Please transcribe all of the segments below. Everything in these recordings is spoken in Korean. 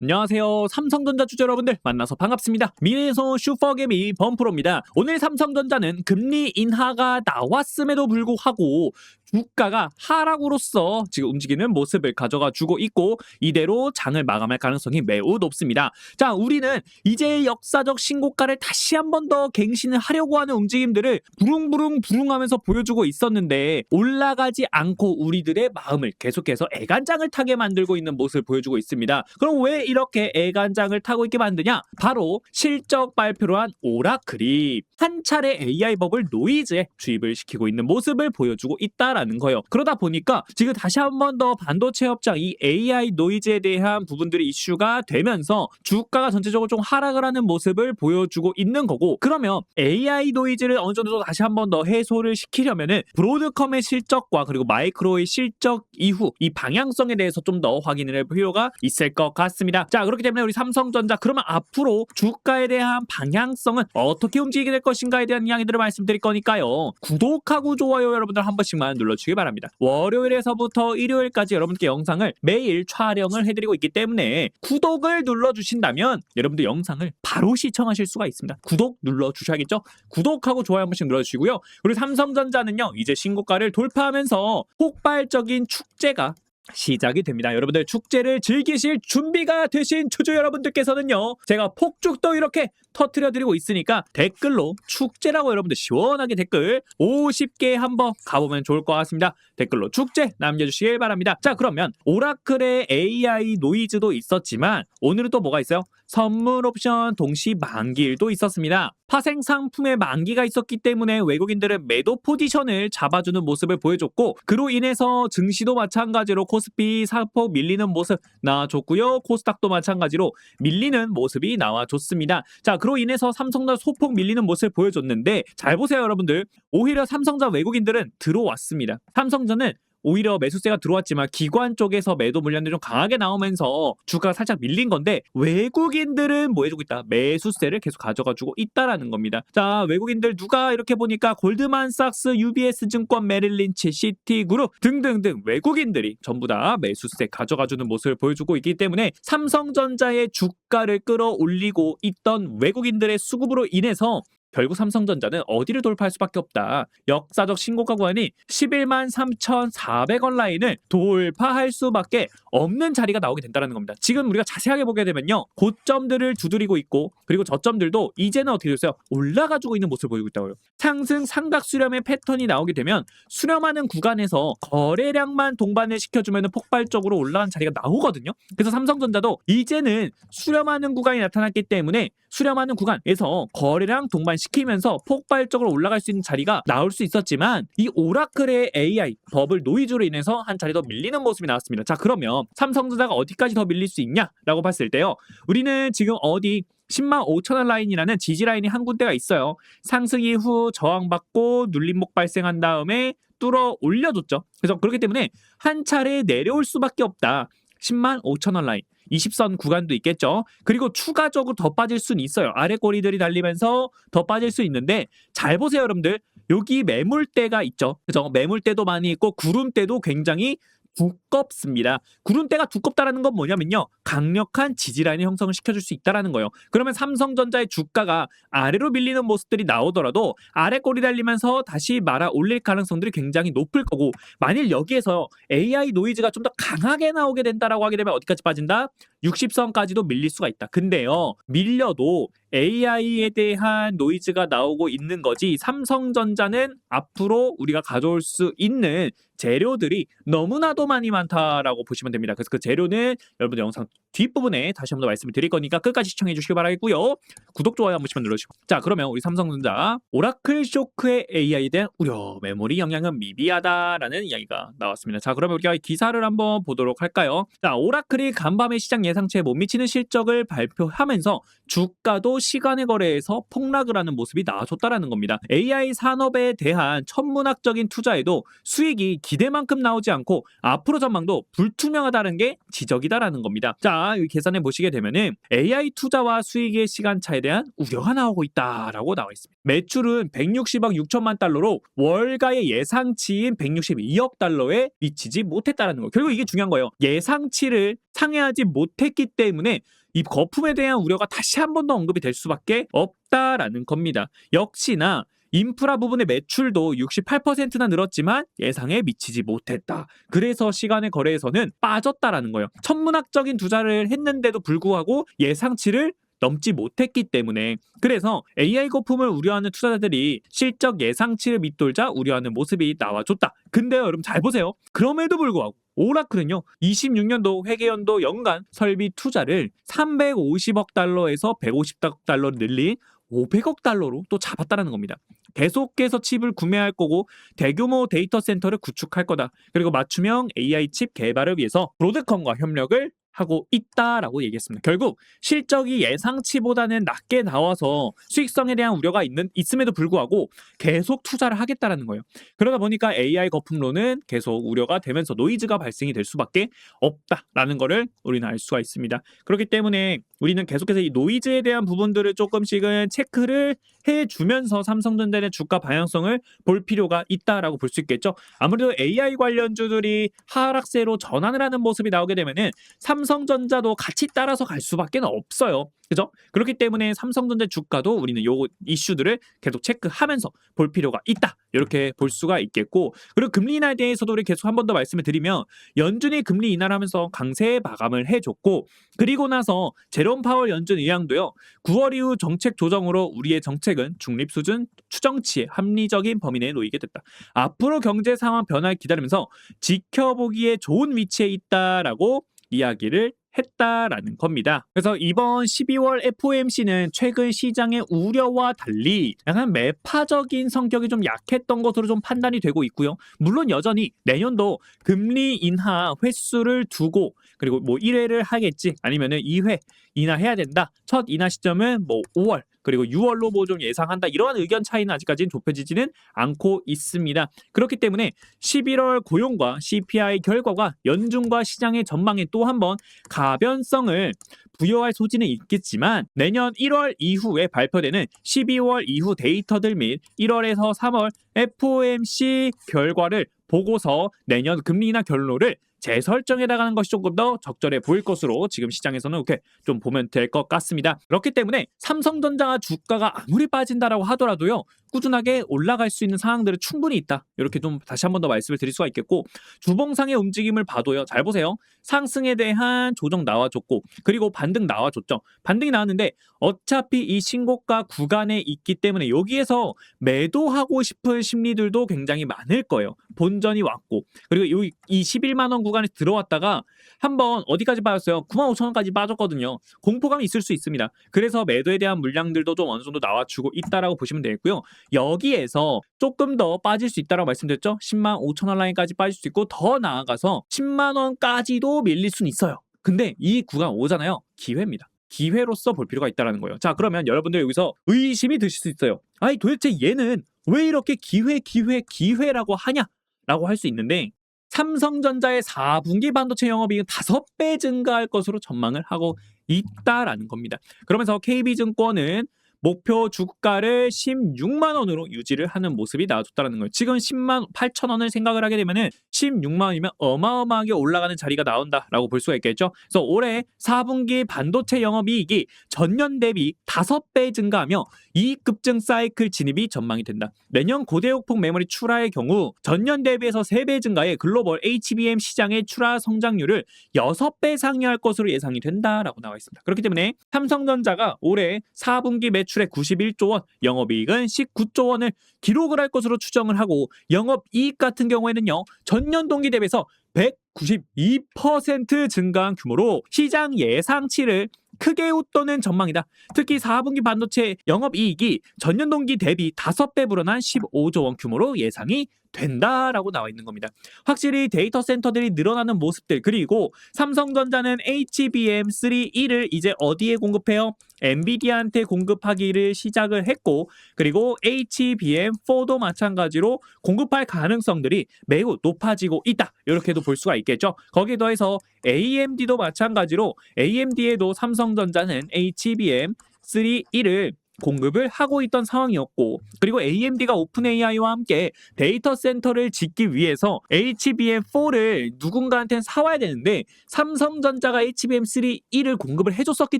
안녕하세요. 삼성전자 주주 여러분들 만나서 반갑습니다. 미래에서 슈퍼개미 범프로입니다. 오늘 삼성전자는 금리 인하가 나왔음에도 불구하고 주가가 하락으로서 지금 움직이는 모습을 가져가 주고 있고 이대로 장을 마감할 가능성이 매우 높습니다. 자, 우리는 이제 역사적 신고가를 다시 한 번 더 갱신을 하려고 하는 움직임들을 부릉부릉하면서 보여주고 있었는데 올라가지 않고 우리들의 마음을 계속해서 애간장을 타게 만들고 있는 모습을 보여주고 있습니다. 그럼 왜 이렇게 애간장을 타고 있게 만드냐? 바로 실적 발표를 한 오라클이 한 차례 AI 버블 노이즈에 주입을 시키고 있는 모습을 보여주고 있다라는 거예요. 그러다 보니까 지금 다시 한 번 더 반도체 업장 이 AI 노이즈에 대한 부분들이 이슈가 되면서 주가가 전체적으로 좀 하락을 하는 모습을 보여주고 있는 거고, 그러면 AI 노이즈를 어느 정도 다시 한 번 더 해소를 시키려면은 브로드컴의 실적과 그리고 마이크로의 실적 이후 이 방향성에 대해서 좀 더 확인을 할 필요가 있을 것 같습니다. 자, 그렇기 때문에 우리 삼성전자 그러면 앞으로 주가에 대한 방향성은 어떻게 움직이게 될 것인가에 대한 이야기들을 말씀드릴 거니까요. 구독하고 좋아요 여러분들 한 번씩만 눌러주시기 바랍니다. 월요일에서부터 일요일까지 여러분께 영상을 매일 촬영을 해드리고 있기 때문에 구독을 눌러주신다면 여러분들 영상을 바로 시청하실 수가 있습니다. 구독 눌러주셔야겠죠? 구독하고 좋아요 한 번씩 눌러주시고요. 그리고 삼성전자는요, 이제 신고가를 돌파하면서 폭발적인 축제가 시작이 됩니다. 여러분들 축제를 즐기실 준비가 되신 주주 여러분들께서는요, 제가 폭죽도 이렇게 터트려 드리고 있으니까 댓글로 축제라고 여러분들 시원하게 댓글 50개 한번 가보면 좋을 것 같습니다. 댓글로 축제 남겨주시길 바랍니다. 자, 그러면 오라클의 AI 노이즈도 있었지만 오늘은 또 뭐가 있어요? 선물 옵션 동시 만기일도 있었습니다. 파생 상품의 만기가 있었기 때문에 외국인들은 매도 포지션을 잡아주는 모습을 보여줬고, 그로 인해서 증시도 마찬가지로 코스피 사포 밀리는 모습 나와줬고요. 코스닥도 마찬가지로 밀리는 모습이 나와줬습니다. 자, 그로 인해서 삼성전자 소폭 밀리는 모습을 보여줬는데, 잘 보세요 여러분들. 오히려 삼성전자 외국인들은 들어왔습니다. 삼성전자는 오히려 매수세가 들어왔지만 기관 쪽에서 매도 물량들이 좀 강하게 나오면서 주가가 살짝 밀린 건데, 외국인들은 뭐 해주고 있다? 매수세를 계속 가져가주고 있다라는 겁니다. 자, 외국인들 누가 이렇게 보니까 골드만삭스, UBS 증권, 메릴린치, 시티그룹 등등등 외국인들이 전부 다 매수세 가져가주는 모습을 보여주고 있기 때문에 삼성전자의 주가를 끌어올리고 있던 외국인들의 수급으로 인해서 결국 삼성전자는 어디를 돌파할 수밖에 없다. 역사적 신고가 구간이 11만 3,400원 라인을 돌파할 수밖에 없는 자리가 나오게 된다는 겁니다. 지금 우리가 자세하게 보게 되면요, 고점들을 두드리고 있고, 그리고 저점들도 이제는 어떻게 됐어요? 올라가지고 있는 모습을 보이고 있다고요. 상승 삼각 수렴의 패턴이 나오게 되면 수렴하는 구간에서 거래량만 동반을 시켜주면 폭발적으로 올라간 자리가 나오거든요. 그래서 삼성전자도 이제는 수렴하는 구간이 나타났기 때문에 수렴하는 구간에서 거래량 동반시키면서 폭발적으로 올라갈 수 있는 자리가 나올 수 있었지만, 이 오라클의 AI 버블 노이즈로 인해서 한 자리 더 밀리는 모습이 나왔습니다. 자, 그러면 삼성전자가 어디까지 더 밀릴 수 있냐라고 봤을 때요, 우리는 지금 어디 10만 5천원 라인이라는 지지 라인이 한 군데가 있어요. 상승 이후 저항받고 눌림목 발생한 다음에 뚫어 올려줬죠. 그래서 그렇기 때문에 한 차례 내려올 수밖에 없다. 10만 5천원 라인 20선 구간도 있겠죠. 그리고 추가적으로 더 빠질 수는 있어요. 아래 꼬리들이 달리면서 더 빠질 수 있는데, 잘 보세요 여러분들. 여기 매물대가 있죠. 그죠? 매물대도 많이 있고 구름대도 굉장히 두껍습니다. 구름대가 두껍다라는 건 뭐냐면요, 강력한 지지라인을 형성을 시켜줄 수 있다라는 거예요. 그러면 삼성전자의 주가가 아래로 밀리는 모습들이 나오더라도 아래 꼬리 달리면서 다시 말아 올릴 가능성들이 굉장히 높을 거고, 만일 여기에서 AI 노이즈가 좀 더 강하게 나오게 된다라고 하게 되면 어디까지 빠진다? 60선까지도 밀릴 수가 있다. 근데요, 밀려도 AI에 대한 노이즈가 나오고 있는 거지, 삼성전자는 앞으로 우리가 가져올 수 있는 재료들이 너무나도 많이 많다라고 보시면 됩니다. 그래서 그 재료는 여러분들 영상 뒷부분에 다시 한번 더 말씀을 드릴 거니까 끝까지 시청해 주시기 바라겠고요. 구독, 좋아요 한 번씩만 눌러주시고. 자, 그러면 우리 삼성전자 오라클 쇼크의 AI에 대한 우려, 메모리 영향은 미비하다라는 이야기가 나왔습니다. 자, 그러면 우리가 기사를 한번 보도록 할까요? 자, 오라클이 간밤에 시장 예상치에 못 미치는 실적을 발표하면서 주가도 시간의 거래에서 폭락을 하는 모습이 나와줬다라는 겁니다. AI 산업에 대한 천문학적인 투자에도 수익이 기대만큼 나오지 않고 앞으로 전망도 불투명하다는 게 지적이다라는 겁니다. 자, 여기 계산해 보시게 되면은 AI 투자와 수익의 시간차에 대한 우려가 나오고 있다라고 나와 있습니다. 매출은 160억 6천만 달러로 월가의 예상치인 162억 달러에 미치지 못했다라는 거. 결국 이게 중요한 거예요. 예상치를 상회하지 못했기 때문에 이 거품에 대한 우려가 다시 한 번 더 언급이 될 수밖에 없다라는 겁니다. 역시나 인프라 부분의 매출도 68%나 늘었지만 예상에 미치지 못했다. 그래서 시간의 거래에서는 빠졌다라는 거예요. 천문학적인 투자를 했는데도 불구하고 예상치를 넘지 못했기 때문에, 그래서 AI 거품을 우려하는 투자자들이 실적 예상치를 밑돌자 우려하는 모습이 나와줬다. 근데요, 여러분 잘 보세요. 그럼에도 불구하고 오라클은요 26년도 회계연도 연간 설비 투자를 350억 달러에서 150억 달러로 늘린 500억 달러로 또 잡았다는 겁니다. 계속해서 칩을 구매할 거고 대규모 데이터 센터를 구축할 거다. 그리고 맞춤형 AI 칩 개발을 위해서 브로드컴과 협력을 하고 있다라고 얘기했습니다. 결국 실적이 예상치보다는 낮게 나와서 수익성에 대한 우려가 있음에도 불구하고 계속 투자를 하겠다라는 거예요. 그러다 보니까 AI 거품론은 계속 우려가 되면서 노이즈가 발생이 될 수밖에 없다라는 거를 우리는 알 수가 있습니다. 그렇기 때문에 우리는 계속해서 이 노이즈에 대한 부분들을 조금씩은 체크를 해주면서 삼성전자의 주가 방향성을 볼 필요가 있다라고 볼 수 있겠죠. 아무래도 AI 관련주들이 하락세로 전환을 하는 모습이 나오게 되면은 삼성전자도 같이 따라서 갈 수밖에 없어요. 그죠? 그렇기 때문에 삼성전자 주가도 우리는 요 이슈들을 계속 체크하면서 볼 필요가 있다. 이렇게 볼 수가 있겠고, 그리고 금리 인하에 대해서도 우리 계속 한 번 더 말씀을 드리면 연준이 금리 인하를 하면서 강세 마감을 해줬고, 그리고 나서 제롬 파월 연준 의장도요 9월 이후 정책 조정으로 우리의 정책은 중립 수준 추정치의 합리적인 범위 내에 놓이게 됐다. 앞으로 경제 상황 변화를 기다리면서 지켜보기에 좋은 위치에 있다라고 이야기를 했다라는 겁니다. 그래서 이번 12월 FOMC는 최근 시장의 우려와 달리 약간 매파적인 성격이 좀 약했던 것으로 좀 판단이 되고 있고요. 물론 여전히 내년도 금리 인하 횟수를 두고, 그리고 뭐 1회를 하겠지 아니면은 2회 인하해야 된다. 첫 인하 시점은 뭐 5월 그리고 6월로 뭐 좀 예상한다. 이러한 의견 차이는 아직까지는 좁혀지지는 않고 있습니다. 그렇기 때문에 11월 고용과 CPI 결과가 연준과 시장의 전망에 또 한 번 가변성을 부여할 소지는 있겠지만, 내년 1월 이후에 발표되는 12월 이후 데이터들 및 1월에서 3월 FOMC 결과를 보고서 내년 금리 인하 결론을 재설정해 나가는 것이 조금 더 적절해 보일 것으로 지금 시장에서는 이렇게 좀 보면 될 것 같습니다. 그렇기 때문에 삼성전자 주가가 아무리 빠진다라고 하더라도요 꾸준하게 올라갈 수 있는 상황들은 충분히 있다. 이렇게 좀 다시 한 번 더 말씀을 드릴 수가 있겠고, 주봉상의 움직임을 봐도요 잘 보세요. 상승에 대한 조정 나와줬고, 그리고 반등 나와줬죠. 반등이 나왔는데 어차피 이 신고가 구간에 있기 때문에 여기에서 매도하고 싶은 심리들도 굉장히 많을 거예요. 본전이 왔고, 그리고 이 11만 원 구간에 들어왔다가 한번 어디까지 빠졌어요? 95,000원까지 빠졌거든요. 공포감이 있을 수 있습니다. 그래서 매도에 대한 물량들도 좀 어느 정도 나와주고 있다라고 보시면 되겠고요. 여기에서 조금 더 빠질 수 있다라고 말씀드렸죠. 10만 5천 원 라인까지 빠질 수 있고, 더 나아가서 10만 원까지도 밀릴 수는 있어요. 근데 이 구간 오잖아요. 기회입니다. 기회로서 볼 필요가 있다는 거예요. 자, 그러면 여러분들 여기서 의심이 드실 수 있어요. 아니 도대체 얘는 왜 이렇게 기회라고 하냐라고 할 수 있는데, 삼성전자의 4분기 반도체 영업이익은 5배 증가할 것으로 전망을 하고 있다라는 겁니다. 그러면서 KB증권은 목표 주가를 16만 원으로 유지를 하는 모습이 나와줬다는 거예요. 지금 10만 8천 원을 생각을 하게 되면은 16만 원이면 어마어마하게 올라가는 자리가 나온다라고 볼 수가 있겠죠. 그래서 올해 4분기 반도체 영업이익이 전년 대비 5배 증가하며 이익 급증 사이클 진입이 전망이 된다. 내년 고대역폭 메모리 출하의 경우 전년 대비해서 3배 증가해 글로벌 HBM 시장의 출하 성장률을 6배 상회할 것으로 예상이 된다라고 나와 있습니다. 그렇기 때문에 삼성전자가 올해 4분기 매출액 91조 원, 영업이익은 19조 원을 기록을 할 것으로 추정을 하고, 영업이익 같은 경우에는요 전년 동기 대비해서 192% 증가한 규모로 시장 예상치를 크게 웃도는 전망이다. 특히 4분기 반도체 영업이익이 전년 동기 대비 5배 불어난 15조 원 규모로 예상이 된다라고 나와 있는 겁니다. 확실히 데이터 센터들이 늘어나는 모습들, 그리고 삼성전자는 HBM3E를 이제 어디에 공급해요? 엔비디아한테 공급하기를 시작을 했고, 그리고 HBM4도 마찬가지로 공급할 가능성들이 매우 높아지고 있다, 이렇게도 볼 수가 있겠죠. 거기에 더해서 AMD도 마찬가지로 AMD에도 삼성전자는 HBM3E를 공급을 하고 있던 상황이었고, 그리고 AMD가 오픈AI와 함께 데이터 센터를 짓기 위해서 HBM4를 누군가한테 사와야 되는데 삼성전자가 HBM3E를 공급을 해줬었기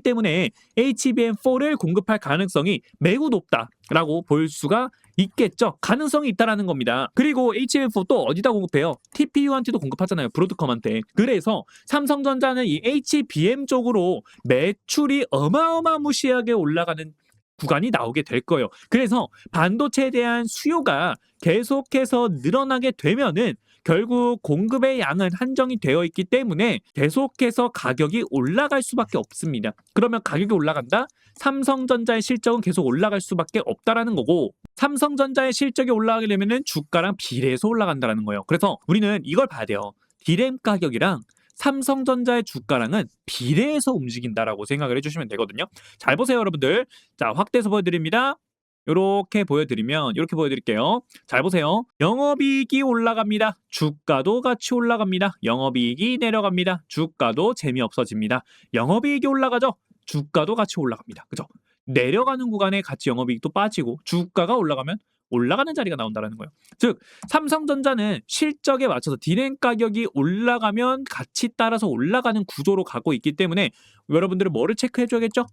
때문에 HBM4를 공급할 가능성이 매우 높다라고 볼 수가 있겠죠. 가능성이 있다라는 겁니다. 그리고 HBM4 또 어디다 공급해요? TPU한테도 공급하잖아요. 브로드컴한테. 그래서 삼성전자는 이 HBM 쪽으로 매출이 어마어마무시하게 올라가는 구간이 나오게 될 거예요. 그래서 반도체에 대한 수요가 계속해서 늘어나게 되면은 결국 공급의 양은 한정이 되어 있기 때문에 계속해서 가격이 올라갈 수밖에 없습니다. 그러면 가격이 올라간다? 삼성전자의 실적은 계속 올라갈 수밖에 없다라는 거고, 삼성전자의 실적이 올라가게 되면은 주가랑 비례해서 올라간다라는 거예요. 그래서 우리는 이걸 봐야 돼요. 디램 가격이랑 삼성전자의 주가랑은 비례해서 움직인다라고 생각을 해주시면 되거든요. 잘 보세요, 여러분들. 자, 확대해서 보여드립니다. 이렇게 보여드리면 이렇게 보여드릴게요. 잘 보세요. 영업이익이 올라갑니다. 주가도 같이 올라갑니다. 영업이익이 내려갑니다. 주가도 재미없어집니다. 영업이익이 올라가죠. 주가도 같이 올라갑니다. 그죠? 내려가는 구간에 같이 영업이익도 빠지고 주가가 올라가면 올라가는 자리가 나온다는 거예요. 즉 삼성전자는 실적에 맞춰서 디램 가격이 올라가면 같이 따라서 올라가는 구조로 가고 있기 때문에 여러분들은 뭐를 체크해줘야겠죠?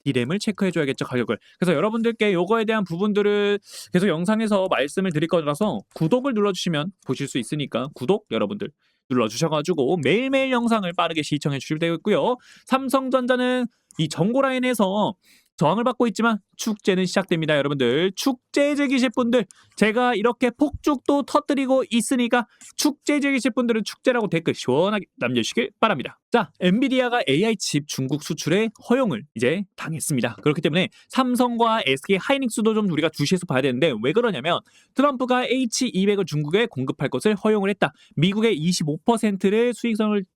디램을 체크해줘야겠죠, 가격을. 그래서 여러분들께 요거에 대한 부분들을 계속 영상에서 말씀을 드릴 거라서 구독을 눌러주시면 보실 수 있으니까 구독 여러분들 눌러주셔가지고 매일매일 영상을 빠르게 시청해 주시면 되겠고요. 삼성전자는 이 정고 라인에서 저항을 받고 있지만 축제는 시작됩니다, 여러분들. 축제 즐기실 분들, 제가 이렇게 폭죽도 터뜨리고 있으니까 축제 즐기실 분들은 축제라고 댓글 시원하게 남겨주시길 바랍니다. 자, 엔비디아가 AI 칩 중국 수출에 허용을 이제 당했습니다. 그렇기 때문에 삼성과 SK 하이닉스도 좀 우리가 주시해서 봐야 되는데, 왜 그러냐면 트럼프가 H200을 중국에 공급할 것을 허용을 했다. 미국의 25%를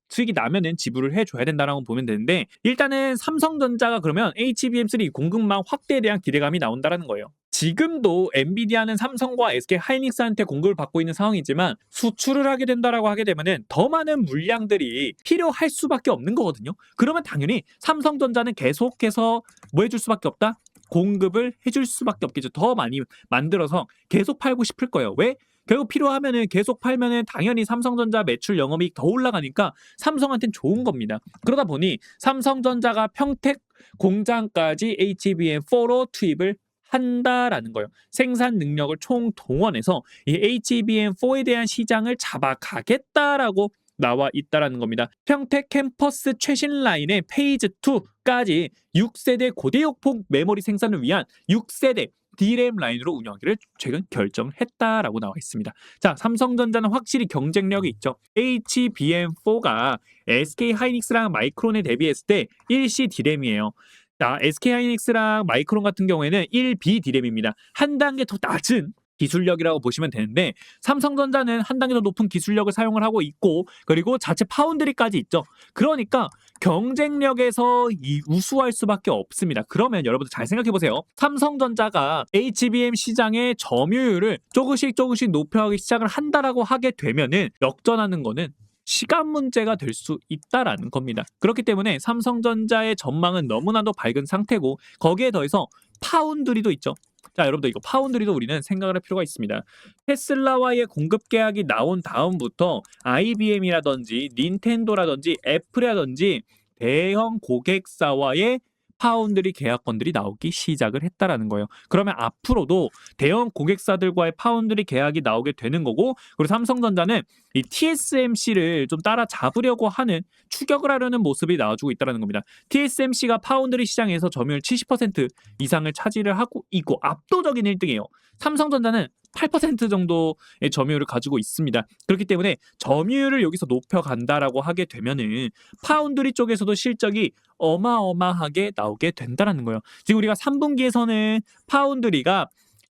수익이 나면은 지불을 해줘야 된다라고 보면 되는데, 일단은 삼성전자가 그러면 HBM3 공급망 확대에 대한 기대감이 나온다라는 거예요. 지금도 엔비디아는 삼성과 SK 하이닉스한테 공급을 받고 있는 상황이지만 수출을 하게 된다라고 하게 되면은 더 많은 물량들이 필요할 수밖에 없는 거거든요. 그러면 당연히 삼성전자는 계속해서 뭐 해줄 수밖에 없다? 공급을 해줄 수밖에 없겠죠. 더 많이 만들어서 계속 팔고 싶을 거예요. 왜? 결국 필요하면은 계속 팔면은 당연히 삼성전자 매출 영업이익 더 올라가니까 삼성한테는 좋은 겁니다. 그러다 보니 삼성전자가 평택 공장까지 HBM4로 투입을 한다라는 거예요. 생산 능력을 총동원해서 이 HBM4에 대한 시장을 잡아가겠다라고 나와 있다라는 겁니다. 평택 캠퍼스 최신 라인의 페이즈 2까지 6세대 고대역폭 메모리 생산을 위한 6세대 디램 라인으로 운영하기를 최근 결정했다라고 나와 있습니다. 자, 삼성전자는 확실히 경쟁력이 있죠. HBM4가 SK 하이닉스랑 마이크론에 대비했을 때 일시 디램이에요. 자, SK 하이닉스랑 마이크론 같은 경우에는 1B 디램입니다. 한 단계 더 낮은 기술력이라고 보시면 되는데, 삼성전자는 한 단계 더 높은 기술력을 사용을 하고 있고, 그리고 자체 파운드리까지 있죠. 그러니까 경쟁력에서 우수할 수밖에 없습니다. 그러면 여러분들 잘 생각해 보세요. 삼성전자가 HBM 시장의 점유율을 조금씩 높여가기 시작을 한다라고 하게 되면은 역전하는 거는 시간 문제가 될 수 있다라는 겁니다. 그렇기 때문에 삼성전자의 전망은 너무나도 밝은 상태고, 거기에 더해서 파운드리도 있죠. 자, 여러분들 이거 파운드리도 우리는 생각을 할 필요가 있습니다. 테슬라와의 공급 계약이 나온 다음부터 IBM이라든지 닌텐도라든지 애플이라든지 대형 고객사와의 파운드리 계약건들이 나오기 시작을 했다라는 거예요. 그러면 앞으로도 대형 고객사들과의 파운드리 계약이 나오게 되는 거고, 그리고 삼성전자는 이 TSMC를 좀 따라잡으려고 하는, 추격을 하려는 모습이 나와주고 있다는 겁니다. TSMC가 파운드리 시장에서 점유율 70% 이상을 차지를 하고 있고 압도적인 1등이에요. 삼성전자는 8% 정도의 점유율을 가지고 있습니다. 그렇기 때문에 점유율을 여기서 높여간다라고 하게 되면은 파운드리 쪽에서도 실적이 어마어마하게 나오게 된다는 거예요. 지금 우리가 3분기에서는 파운드리가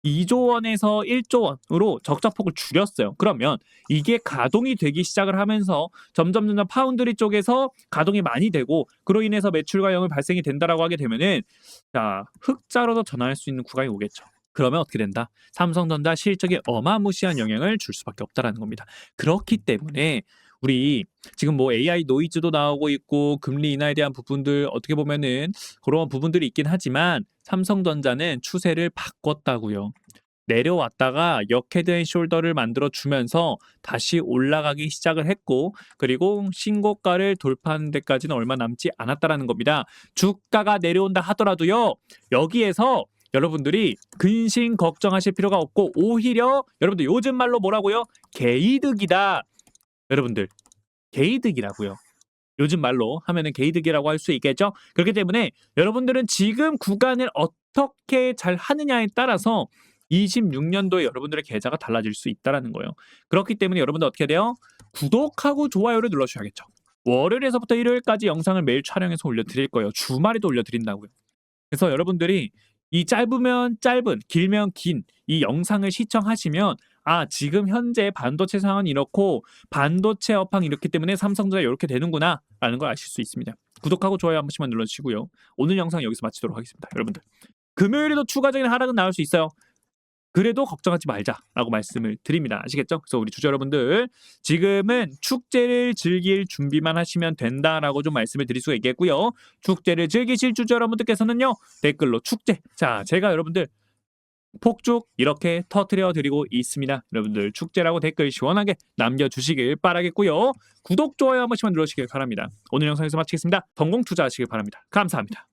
2조 원에서 1조 원으로 적자폭을 줄였어요. 그러면 이게 가동이 되기 시작을 하면서 점점 파운드리 쪽에서 가동이 많이 되고 그로 인해서 매출과 영업이 발생이 된다라고 하게 되면은 자, 흑자로도 전환할 수 있는 구간이 오겠죠. 그러면 어떻게 된다? 삼성전자 실적에 어마무시한 영향을 줄 수밖에 없다라는 겁니다. 그렇기 때문에 우리 지금 뭐 AI 노이즈도 나오고 있고 금리 인하에 대한 부분들 어떻게 보면은 그런 부분들이 있긴 하지만 삼성전자는 추세를 바꿨다고요. 내려왔다가 역헤드앤숄더를 만들어 주면서 다시 올라가기 시작을 했고 그리고 신고가를 돌파하는 데까지는 얼마 남지 않았다라는 겁니다. 주가가 내려온다 하더라도요. 여기에서 여러분들이 근심 걱정하실 필요가 없고 오히려 여러분들 요즘 말로 뭐라고요? 개이득이다. 여러분들 개이득이라고요. 요즘 말로 하면은 개이득이라고 할 수 있겠죠? 그렇기 때문에 여러분들은 지금 구간을 어떻게 잘 하느냐에 따라서 26년도에 여러분들의 계좌가 달라질 수 있다라는 거예요. 그렇기 때문에 여러분들 어떻게 돼요? 구독하고 좋아요를 눌러주셔야겠죠. 월요일에서부터 일요일까지 영상을 매일 촬영해서 올려드릴 거예요. 주말에도 올려드린다고요. 그래서 여러분들이 이 짧으면 짧은, 길면 긴 이 영상을 시청하시면 아 지금 현재 반도체 상황은 이렇고 반도체 업황이 이렇기 때문에 삼성전자 이렇게 되는구나 라는 걸 아실 수 있습니다. 구독하고 좋아요 한 번씩만 눌러주시고요. 오늘 영상 여기서 마치도록 하겠습니다. 여러분들 금요일에도 추가적인 하락은 나올 수 있어요. 그래도 걱정하지 말자라고 말씀을 드립니다. 아시겠죠? 그래서 우리 주주 여러분들 지금은 축제를 즐길 준비만 하시면 된다라고 좀 말씀을 드릴 수가 있겠고요. 축제를 즐기실 주주 여러분들께서는요. 댓글로 축제. 자, 제가 여러분들 폭죽 이렇게 터트려 드리고 있습니다. 여러분들 축제라고 댓글 시원하게 남겨주시길 바라겠고요. 구독, 좋아요 한 번씩만 눌러주시길 바랍니다. 오늘 영상에서 마치겠습니다. 성공 투자하시길 바랍니다. 감사합니다.